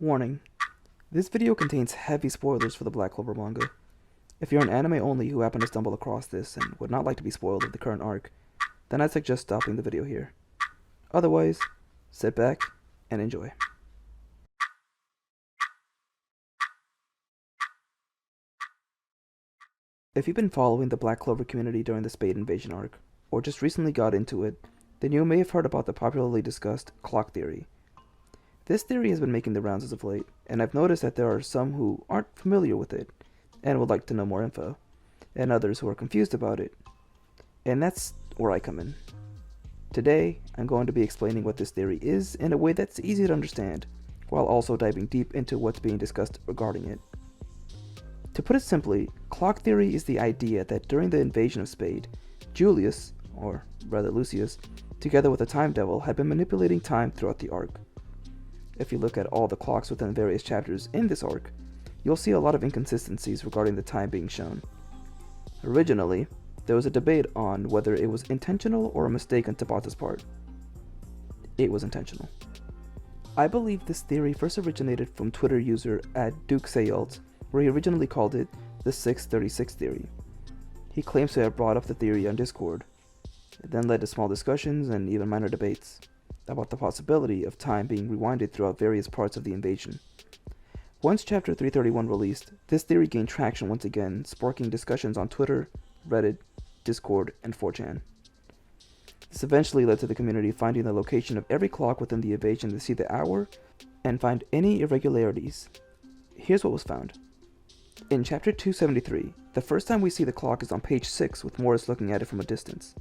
Warning: this video contains heavy spoilers for the Black Clover manga. If you're an anime only who happened to stumble across this and would not like to be spoiled of the current arc, then I'd suggest stopping the video here. Otherwise, sit back and enjoy. If you've been following the Black Clover community during the Spade invasion arc, or just recently got into it, then you may have heard about the popularly discussed clock theory. This theory has been making the rounds as of late, and I've noticed that there are some who aren't familiar with it and would like to know more info, and others who are confused about it. And that's where I come in. Today, I'm going to be explaining what this theory is in a way that's easy to understand, while also diving deep into what's being discussed regarding it. To put it simply, clock theory is the idea that during the invasion of Spade, Julius, or rather Lucius, together with the Time Devil, had been manipulating time throughout the arc. If you look at all the clocks within various chapters in this arc, you'll see a lot of inconsistencies regarding the time being shown. Originally, there was a debate on whether it was intentional or a mistake on Tabata's part. It was intentional. I believe this theory first originated from Twitter user @DukeSayalt, where he originally called it the 636 theory. He claims to have brought up the theory on Discord. It then led to small discussions and even minor debates about the possibility of time being rewinded throughout various parts of the invasion. Once Chapter 331 released, this theory gained traction once again, sparking discussions on Twitter, Reddit, Discord, and 4chan. This eventually led to the community finding the location of every clock within the invasion to see the hour and find any irregularities. Here's what was found. In Chapter 273, the first time we see the clock is on page 6 with Morris looking at it from a distance.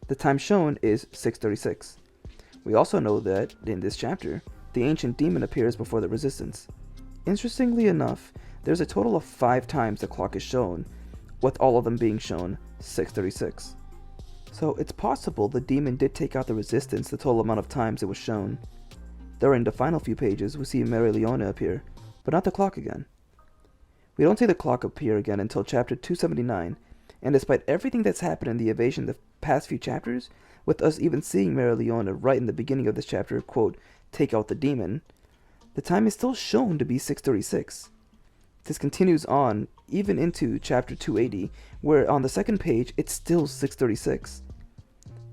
The time shown is 6:36. We also know that, in this chapter, the ancient demon appears before the resistance. Interestingly enough, there's a total of 5 times the clock is shown, with all of them being shown 6:36. So it's possible the demon did take out the resistance the total amount of times it was shown. During the final few pages, we see Mary Leona appear, but not the clock again. We don't see the clock appear again until chapter 279, and despite everything that's happened in the invasion the past few chapters, with us even seeing Mary Leona right in the beginning of this chapter, quote, take out the demon, the time is still shown to be 6:36. This continues on even into chapter 280, where on the second page it's still 6:36.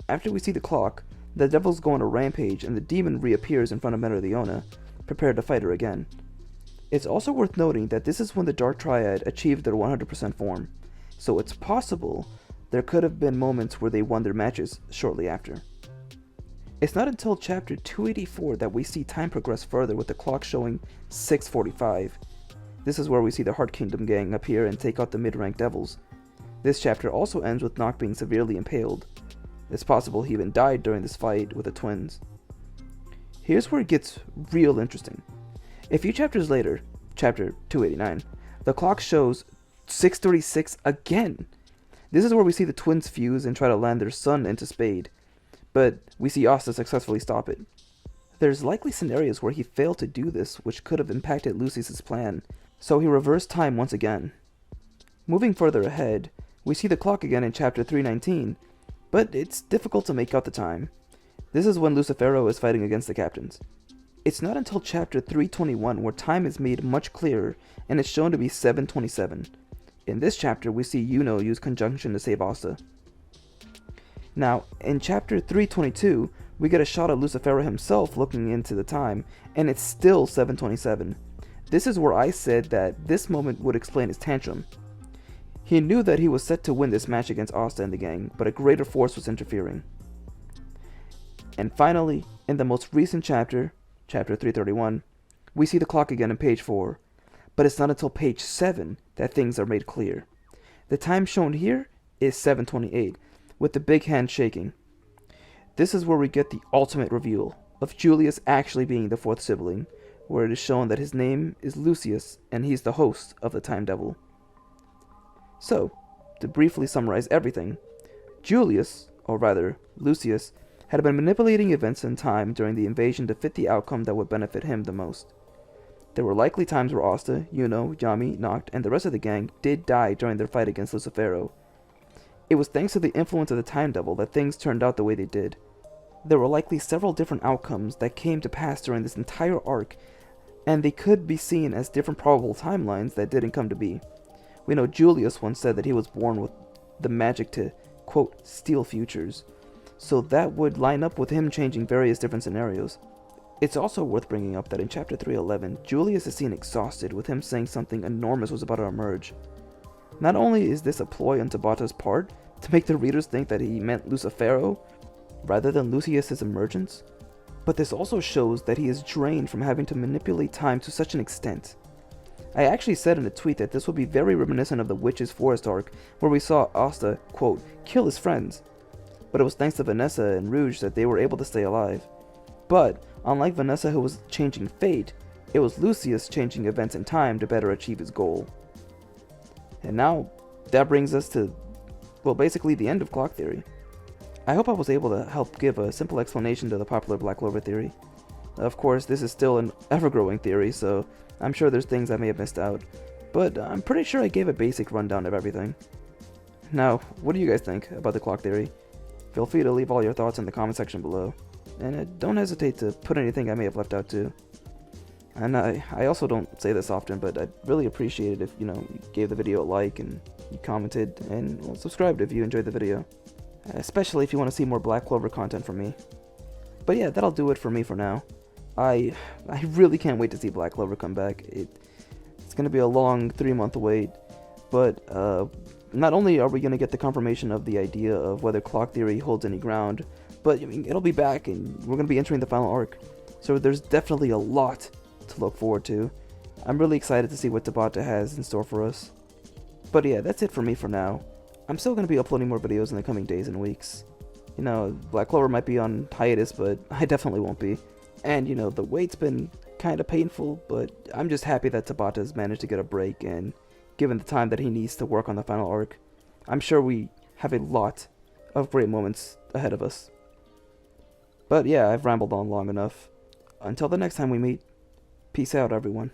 After we see the clock, the devils go on a rampage and the demon reappears in front of Mary Leona, prepared to fight her again. It's also worth noting that this is when the Dark Triad achieved their 100% form, so it's possible there could have been moments where they won their matches shortly after. It's not until chapter 284 that we see time progress further with the clock showing 6:45. This is where we see the Heart Kingdom gang appear and take out the mid-rank devils. This chapter also ends with Nock being severely impaled. It's possible he even died during this fight with the twins. Here's where it gets real interesting. A few chapters later, chapter 289, the clock shows 6:36 again. This is where we see the twins fuse and try to land their son into Spade, but we see Asta successfully stop it. There's likely scenarios where he failed to do this, which could have impacted Lucius' plan, so he reversed time once again. Moving further ahead, we see the clock again in chapter 319, but it's difficult to make out the time. This is when Lucifero is fighting against the captains. It's not until chapter 321 where time is made much clearer and it's shown to be 7:27. In this chapter, we see Yuno use conjunction to save Asta. Now, in chapter 322, we get a shot of Lucifero himself looking into the time, and it's still 7:27. This is where I said that this moment would explain his tantrum. He knew that he was set to win this match against Asta and the gang, but a greater force was interfering. And finally, in the most recent chapter, chapter 331, we see the clock again in page 4, but it's not until page 7 that things are made clear. The time shown here is 7:28, with the big hand shaking. This is where we get the ultimate reveal of Julius actually being the 4th sibling, where it is shown that his name is Lucius and he's the host of the Time Devil. So, to briefly summarize everything, Julius, or rather Lucius, had been manipulating events in time during the invasion to fit the outcome that would benefit him the most. There were likely times where Asta, Yuno, Yami, Noct, and the rest of the gang did die during their fight against Lucifero. It was thanks to the influence of the Time Devil that things turned out the way they did. There were likely several different outcomes that came to pass during this entire arc and they could be seen as different probable timelines that didn't come to be. We know Julius once said that he was born with the magic to, quote, steal futures, so that would line up with him changing various different scenarios. It's also worth bringing up that in chapter 311, Julius is seen exhausted, with him saying something enormous was about to emerge. Not only is this a ploy on Tabata's part to make the readers think that he meant Lucifero rather than Lucius's emergence, but this also shows that he is drained from having to manipulate time to such an extent. I actually said in a tweet that this would be very reminiscent of the Witch's Forest arc, where we saw Asta, quote, kill his friends, but it was thanks to Vanessa and Rouge that they were able to stay alive. But, unlike Vanessa who was changing fate, it was Lucius changing events in time to better achieve his goal. And now, that brings us to, well, basically the end of clock theory. I hope I was able to help give a simple explanation to the popular Black Clover theory. Of course, this is still an ever-growing theory, so I'm sure there's things I may have missed out, but I'm pretty sure I gave a basic rundown of everything. Now, what do you guys think about the clock theory? Feel free to leave all your thoughts in the comment section below, and don't hesitate to put anything I may have left out too. And I also don't say this often, but I'd really appreciate it if, you gave the video a like and you commented and subscribed if you enjoyed the video. Especially if you want to see more Black Clover content from me. But yeah, that'll do it for me for now. I really can't wait to see Black Clover come back. It's going to be a long 3-month wait, but not only are we going to get the confirmation of the idea of whether clock theory holds any ground, but it'll be back and we're going to be entering the final arc. So there's definitely a lot to look forward to. I'm really excited to see what Tabata has in store for us. But yeah, that's it for me for now. I'm still going to be uploading more videos in the coming days and weeks. Black Clover might be on hiatus, but I definitely won't be. And, the wait's been kind of painful, but I'm just happy that Tabata's managed to get a break, and given the time that he needs to work on the final arc, I'm sure we have a lot of great moments ahead of us. But yeah, I've rambled on long enough. Until the next time we meet, peace out, everyone.